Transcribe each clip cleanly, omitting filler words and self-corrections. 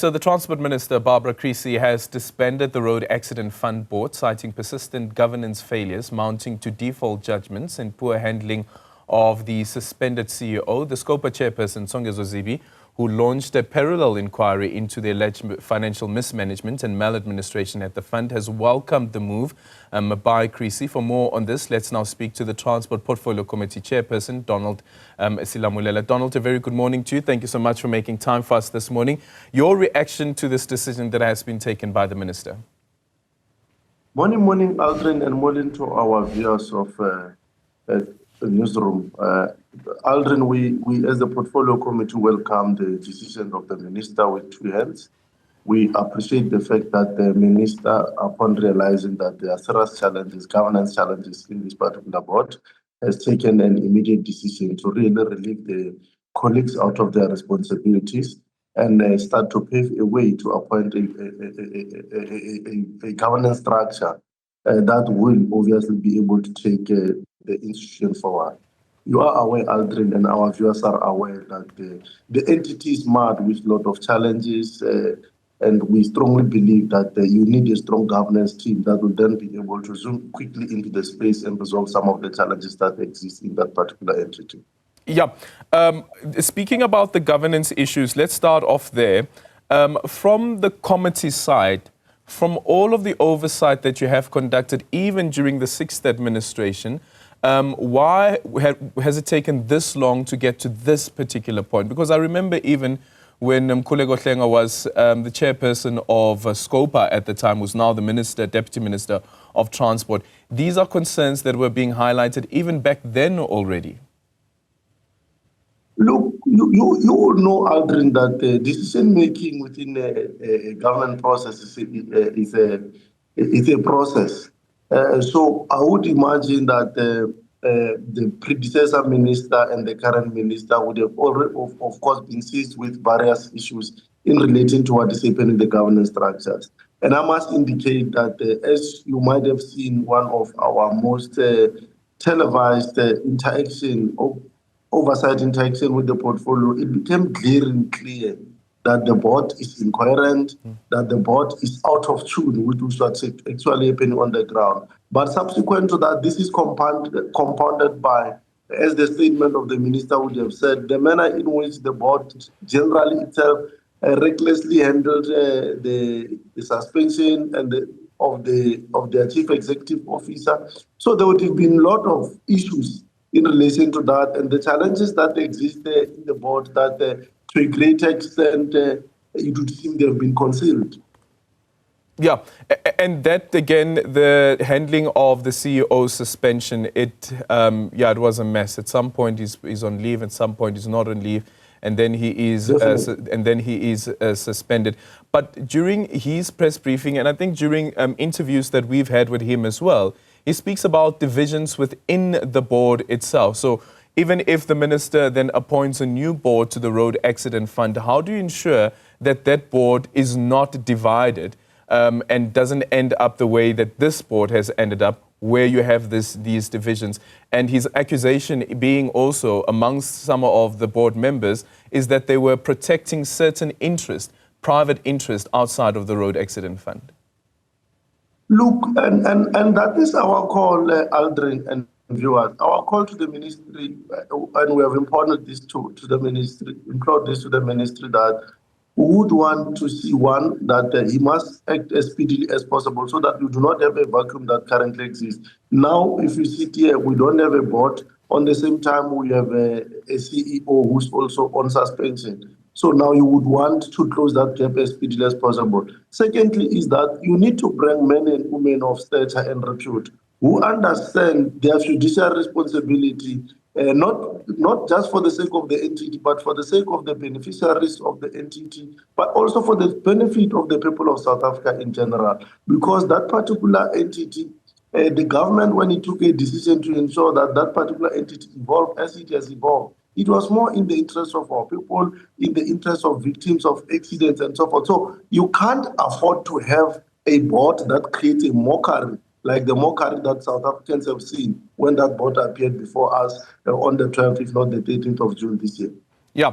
So the Transport Minister Barbara Creecy has disbanded the Road Accident Fund Board, citing persistent governance failures mounting to default judgments and poor handling of the suspended CEO. The SCOPA chairperson, Zibi, who launched a parallel inquiry into the alleged financial mismanagement and maladministration at the fund, has welcomed the move by Creecy. For more on this, let's now speak to the Transport Portfolio Committee chairperson, Donald Selamolela. Donald, a very good morning to you. Thank you so much for making time for us this morning. Your reaction to this decision that has been taken by the Minister? Morning, Aldrin, and morning to our viewers of the newsroom. Aldrin, we as the Portfolio Committee welcome the decision of the Minister with two hands. We appreciate the fact that the Minister, upon realizing that there are serious challenges, governance challenges in this particular board, has taken an immediate decision to really relieve the colleagues out of their responsibilities and start to pave a way to appoint a governance structure that will obviously be able to take the institution forward. You are aware, Aldrin, and our viewers are aware that the entity is marred with a lot of challenges, and we strongly believe that you need a strong governance team that will then be able to zoom quickly into the space and resolve some of the challenges that exist in that particular entity. Yeah. Speaking about the governance issues, let's start off there. From the committee side, from all of the oversight that you have conducted, even during the sixth administration, why has it taken this long to get to this particular point? Because I remember even when Mkhuleko Hlenga was the chairperson of SCOPA at the time, who's now the Deputy Minister of Transport, these are concerns that were being highlighted even back then already. Look, you all know, Aldrin, that decision-making within a government process is a process. So I would imagine that the predecessor minister and the current minister would have already, of course, been seized with various issues in relating to what is happening in the governance structures. And I must indicate that, as you might have seen, one of our most televised oversight interaction with the portfolio, it became clear that the board is incoherent, that the board is out of tune with what's actually happening on the ground. But subsequent to that, this is compounded by, as the statement of the minister would have said, the manner in which the board generally itself recklessly handled the suspension and of their chief executive officer. So there would have been a lot of issues in relation to that, and the challenges that exist in the board that to a great extent it would seem they have been concealed. Yeah, and that again, the handling of the CEO suspension, it was a mess. At some point he's on leave, at some point he's not on leave, and then he is suspended. But during his press briefing, and I think during interviews that we've had with him as well, he speaks about divisions within the board itself. So even if the minister then appoints a new board to the Road Accident Fund, how do you ensure that that board is not divided and doesn't end up the way that this board has ended up, where you have these divisions? And his accusation being also amongst some of the board members is that they were protecting certain interest, private interest outside of the Road Accident Fund. Look, and that is our call, Aldrin and viewers. Our call to the ministry, and we have implored this to the ministry, that we would want to see, one, that he must act as speedily as possible so that we do not have a vacuum that currently exists. Now, if you sit here, we don't have a board. On the same time, we have a CEO who's also on suspension. So now you would want to close that gap as speedily as possible. Secondly, is that you need to bring men and women of stature and repute who understand their judicial responsibility, not just for the sake of the entity, but for the sake of the beneficiaries of the entity, but also for the benefit of the people of South Africa in general. Because that particular entity, the government, when it took a decision to ensure that that particular entity evolved as it has evolved, it was more in the interest of our people, in the interest of victims of accidents and so forth. So you can't afford to have a board that creates a mockery, like the mockery that South Africans have seen when that board appeared before us on the 12th, if not the 13th of June this year. Yeah.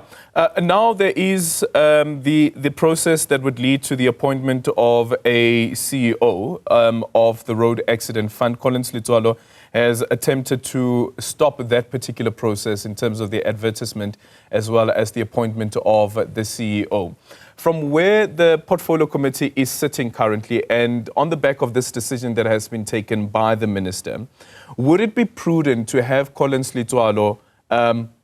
Now there is the process that would lead to the appointment of a CEO of the Road Accident Fund. Collins Letsoalo has attempted to stop that particular process in terms of the advertisement as well as the appointment of the CEO. From where the Portfolio Committee is sitting currently and on the back of this decision that has been taken by the Minister, would it be prudent to have Collins Letsoalo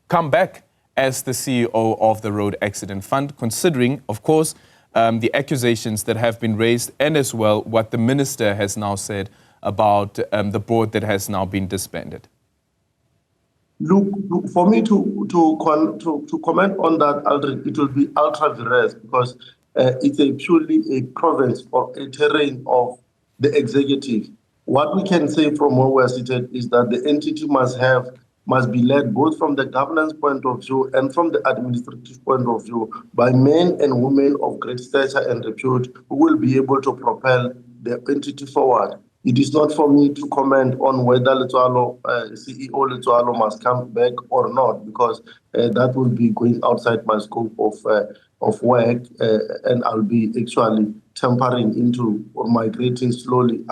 come back as the CEO of the Road Accident Fund, considering, of course, the accusations that have been raised and as well what the Minister has now said about the board that has now been disbanded? Look, for me to comment on that, Aldrin, it will be ultra virus because it's purely a province or a terrain of the executive. What we can say from where we're seated is that the entity must be led both from the governance point of view and from the administrative point of view by men and women of great stature and repute who will be able to propel the entity forward. It is not for me to comment on whether CEO Letsoalo must come back or not, because that will be going outside my scope of work, and I'll be actually tampering into or migrating slowly,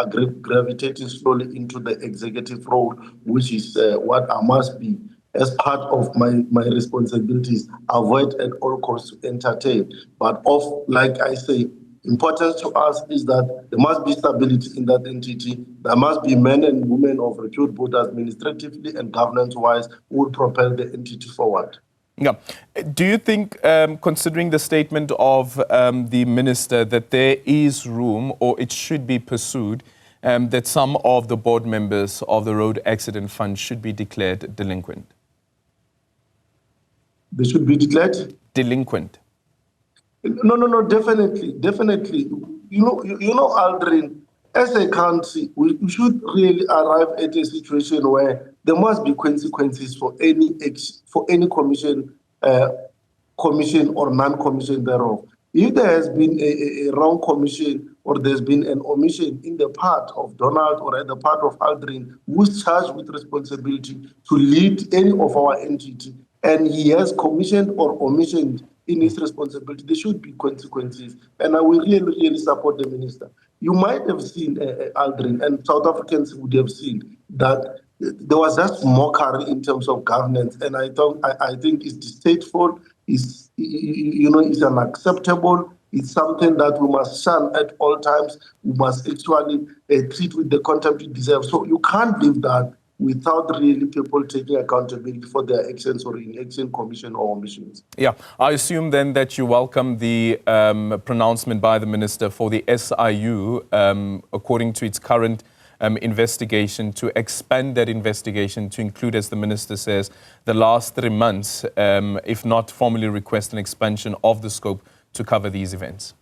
gravitating slowly into the executive role, which is what I must be as part of my responsibilities, avoid at all costs to entertain. But like I say, important to us is that there must be stability in that entity. There must be men and women of repute, both administratively and governance-wise, who will propel the entity forward. Yeah. Do you think, considering the statement of the Minister, that there is room or it should be pursued that some of the board members of the Road Accident Fund should be declared delinquent? They should be declared? Delinquent. No, definitely. You know, Aldrin, as a country, we should really arrive at a situation where there must be consequences for any commission or non-commission thereof. If there has been a wrong commission or there's been an omission in the part of Donald or at the part of Aldrin, who's charged with responsibility to lead any of our entity, and he has commissioned or omissioned in his responsibility, there should be consequences. And I will really support the Minister. You might have seen, Aldrin, and South Africans would have seen that there was just mockery in terms of governance. And I think it's distasteful, it's unacceptable. It's something that we must shun at all times. We must actually treat with the contempt it deserves. So you can't leave that without really people taking accountability for their actions or inaction, commission or omissions. Yeah, I assume then that you welcome the pronouncement by the Minister for the SIU, according to its current investigation, to expand that investigation to include, as the Minister says, the last 3 months, if not formally request an expansion of the scope to cover these events.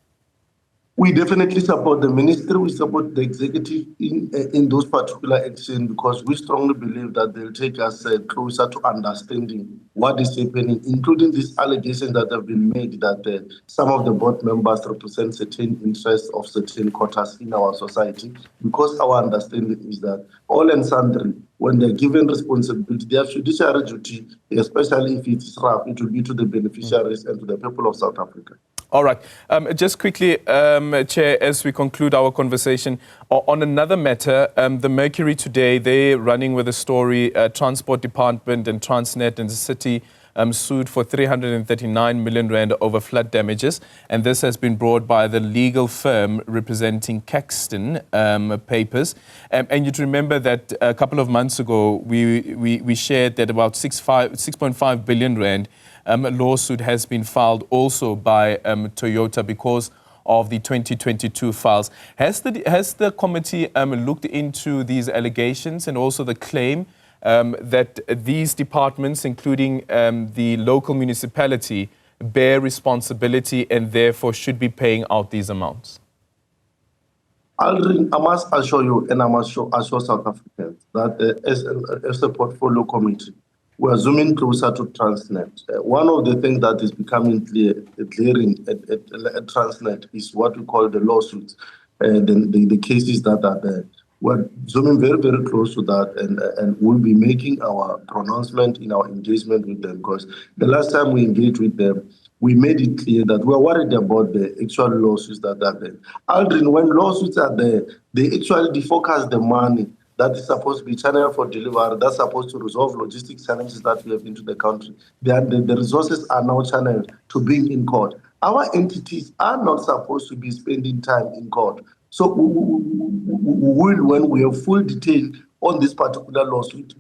We definitely support the ministry. We support the executive in those particular actions because we strongly believe that they'll take us closer to understanding what is happening, including these allegations that have been made that some of the board members represent certain interests of certain quarters in our society. Because our understanding is that all and sundry, when they're given responsibility, their fiduciary duty, especially if it's RAF, it will be to the beneficiaries and to the people of South Africa. All right. Just quickly, Chair, as we conclude our conversation, on another matter, the Mercury today, they're running with a story, Transport Department and Transnet and the city sued for 339 million rand over flood damages. And this has been brought by the legal firm representing Caxton Papers. And you'd remember that a couple of months ago, we shared that about 6.5 billion rand a lawsuit has been filed also by Toyota because of the 2022 files. Has the committee looked into these allegations and also the claim that these departments, including the local municipality, bear responsibility and therefore should be paying out these amounts? Aldrin, I must assure you and I must assure South Africans that as a portfolio committee, we are zooming closer to Transnet. One of the things that is becoming clearing at Transnet is what we call the lawsuits, the cases that are there. we're zooming very, very close to that, and we'll be making our pronouncement in our engagement with them, because the last time we engaged with them, we made it clear that we're worried about the actual lawsuits that are there. Aldrin, when lawsuits are there, they actually defocus the money that is supposed to be channeled for delivery, that's supposed to resolve logistics challenges that we have into the country. The resources are now channeled to being in court. Our entities are not supposed to be spending time in court. So we will, when we have full detail on this particular lawsuit,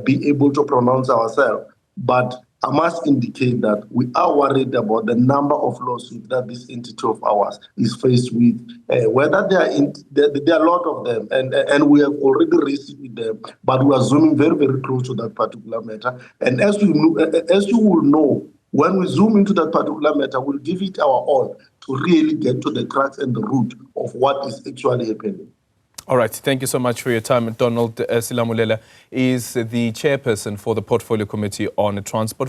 be able to pronounce ourselves. But I must indicate that we are worried about the number of lawsuits that this entity of ours is faced with. Whether there are a lot of them, and we have already raised it with them, but we are zooming very, very close to that particular matter. And as you will know, when we zoom into that particular matter, we'll give it our all to really get to the crux and the root of what is actually happening. All right. Thank you so much for your time. Donald Selamolela is the chairperson for the Portfolio Committee on Transport.